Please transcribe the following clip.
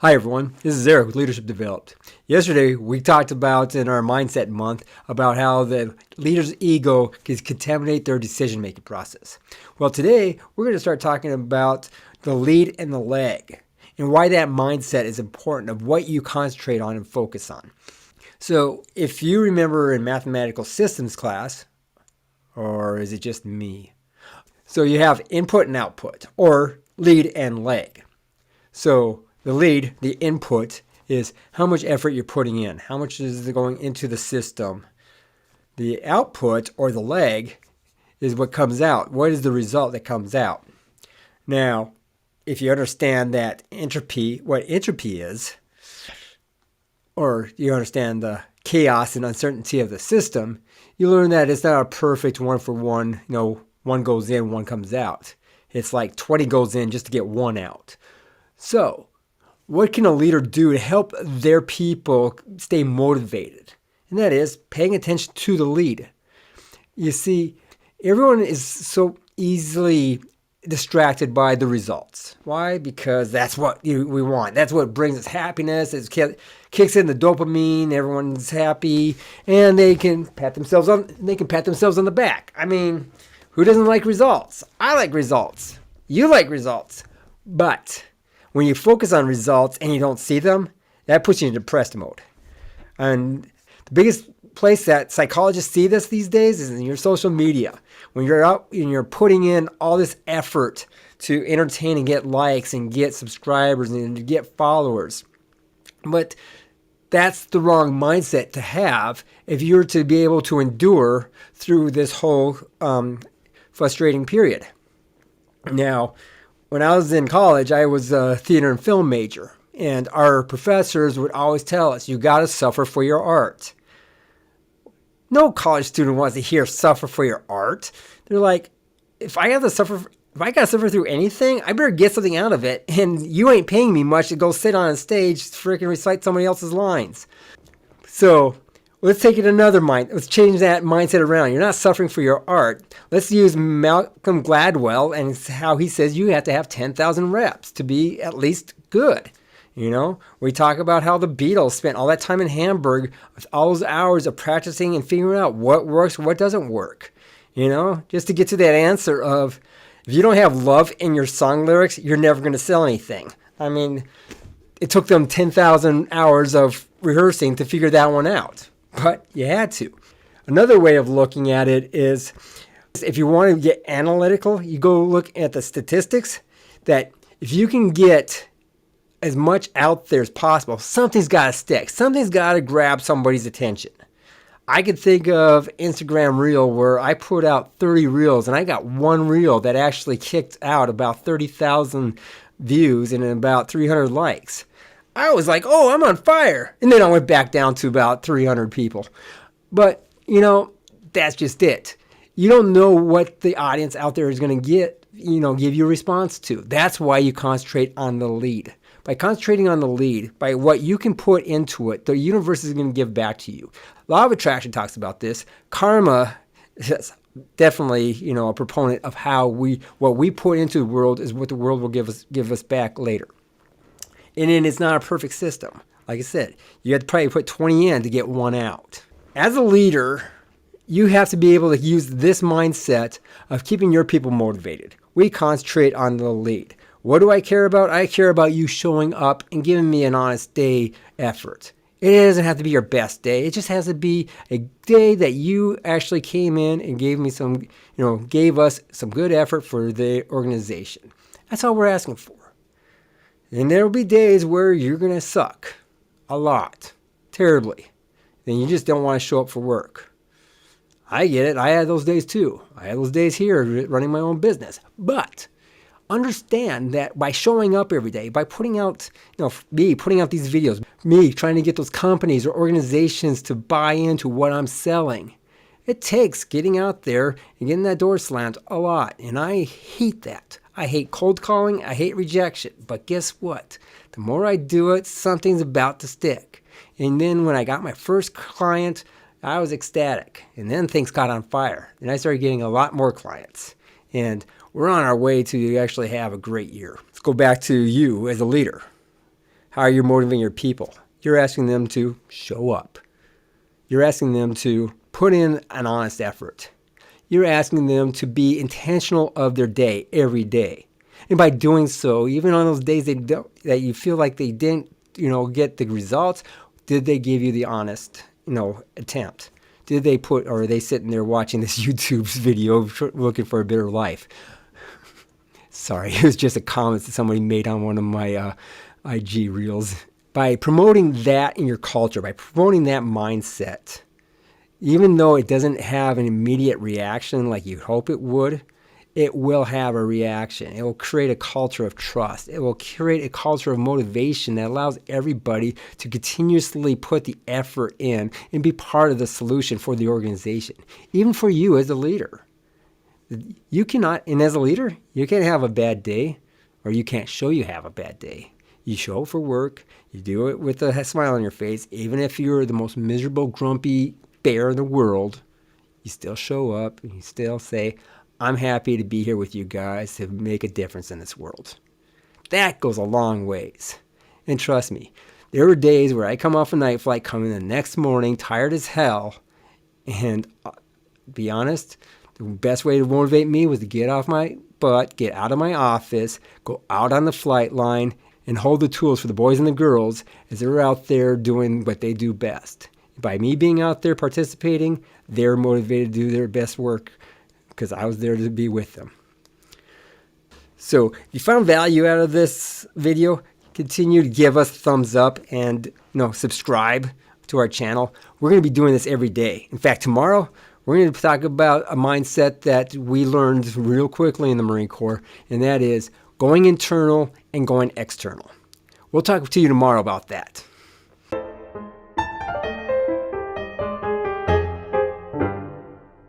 Hi everyone, this is Eric with Leadership Developed. Yesterday we talked about in our Mindset Month about how the leader's ego can contaminate their decision-making process. Well, today we're going to start talking about the lead and the lag and why that mindset is important of what you concentrate on and focus on. So if you remember in mathematical systems class, or is it just me? So you have input and output, or lead and lag. So the lead, the input, is how much effort you're putting in. How much is going into the system? The output, or the lag, is what comes out. What is the result that comes out? Now, if you understand that entropy, what entropy is, or you understand the chaos and uncertainty of the system, you learn that it's not a perfect one-for-one, one goes in, one comes out. It's like 20 goes in just to get one out. So, what can a leader do to help their people stay motivated? And that is paying attention to the lead. You see, everyone is so easily distracted by the results. Why? Because that's what we want. That's what brings us happiness. It kicks in the dopamine. Everyone's happy, and they can pat themselves on the back. I mean, who doesn't like results? I like results. You like results, but when you focus on results and you don't see them, that puts you in depressed mode. And the biggest place that psychologists see this these days is in your social media. When you're out and you're putting in all this effort to entertain and get likes and get subscribers and to get followers. But that's the wrong mindset to have if you're to be able to endure through this whole frustrating period. Now, when I was in college, I was a theater and film major, and our professors would always tell us, you got to suffer for your art. No college student wants to hear suffer for your art. They're like, if I got to suffer through anything, I better get something out of it, and you ain't paying me much to go sit on a stage freaking recite somebody else's lines. So let's take it let's change that mindset around. You're not suffering for your art. Let's use Malcolm Gladwell and how he says you have to have 10,000 reps to be at least good. We talk about how the Beatles spent all that time in Hamburg with all those hours of practicing and figuring out what works, what doesn't work. Just to get to that answer of, if you don't have love in your song lyrics, you're never going to sell anything. I mean, it took them 10,000 hours of rehearsing to figure that one out. But you had to. Another way of looking at it is, if you want to get analytical, you go look at the statistics, that if you can get as much out there as possible, something's got to stick. Something's got to grab somebody's attention. I could think of Instagram Reel where I put out 30 reels and I got one reel that actually kicked out about 30,000 views and about 300 likes. I was like, oh, I'm on fire. And then I went back down to about 300 people. But, that's just it. You don't know what the audience out there is going to give you a response to. That's why you concentrate on the lead. By concentrating on the lead, by what you can put into it, the universe is going to give back to you. Law of Attraction talks about this. Karma is definitely, a proponent of how what we put into the world is what the world will give us back later. And then it's not a perfect system. Like I said, you have to probably put 20 in to get one out. As a leader, you have to be able to use this mindset of keeping your people motivated. We concentrate on the lead. What do I care about? I care about you showing up and giving me an honest day effort. It doesn't have to be your best day. It just has to be a day that you actually came in and gave us some good effort for the organization. That's all we're asking for. And there will be days where you're going to suck a lot, terribly. Then you just don't want to show up for work. I get it. I had those days too. I had those days here running my own business. But understand that by showing up every day, by putting out, me putting out these videos, me trying to get those companies or organizations to buy into what I'm selling, it takes getting out there and getting that door slammed a lot. And I hate that. I hate cold calling. I hate rejection. But guess what? The more I do it, something's about to stick. And then when I got my first client, I was ecstatic. And then things got on fire. And I started getting a lot more clients. And we're on our way to actually have a great year. Let's go back to you as a leader. How are you motivating your people? You're asking them to show up. You're asking them to put in an honest effort. You're asking them to be intentional of their day every day. And by doing so, even on those days that you feel like they didn't, get the results, did they give you the honest, attempt? Did they or are they sitting there watching this YouTube video looking for a better life? Sorry, it was just a comment that somebody made on one of my IG reels. By promoting that in your culture, by promoting that mindset, even though it doesn't have an immediate reaction like you hope it would, it will have a reaction. It will create a culture of trust. It will create a culture of motivation that allows everybody to continuously put the effort in and be part of the solution for the organization, even for you as a leader. You cannot, and as a leader, you can't have a bad day, or you can't show you have a bad day. You show up for work, you do it with a smile on your face, even if you're the most miserable, grumpy bear in the world, you still show up and you still say, I'm happy to be here with you guys to make a difference in this world. That goes a long ways. And trust me, there were days where I come off a night flight, come in the next morning, tired as hell, and be honest, the best way to motivate me was to get off my butt, get out of my office, go out on the flight line, and hold the tools for the boys and the girls as they're out there doing what they do best. By me being out there participating, they're motivated to do their best work because I was there to be with them. So if you found value out of this video, continue to give us a thumbs up and subscribe to our channel. We're going to be doing this every day. In fact, tomorrow we're going to talk about a mindset that we learned real quickly in the Marine Corps, and that is going internal and going external. We'll talk to you tomorrow about that.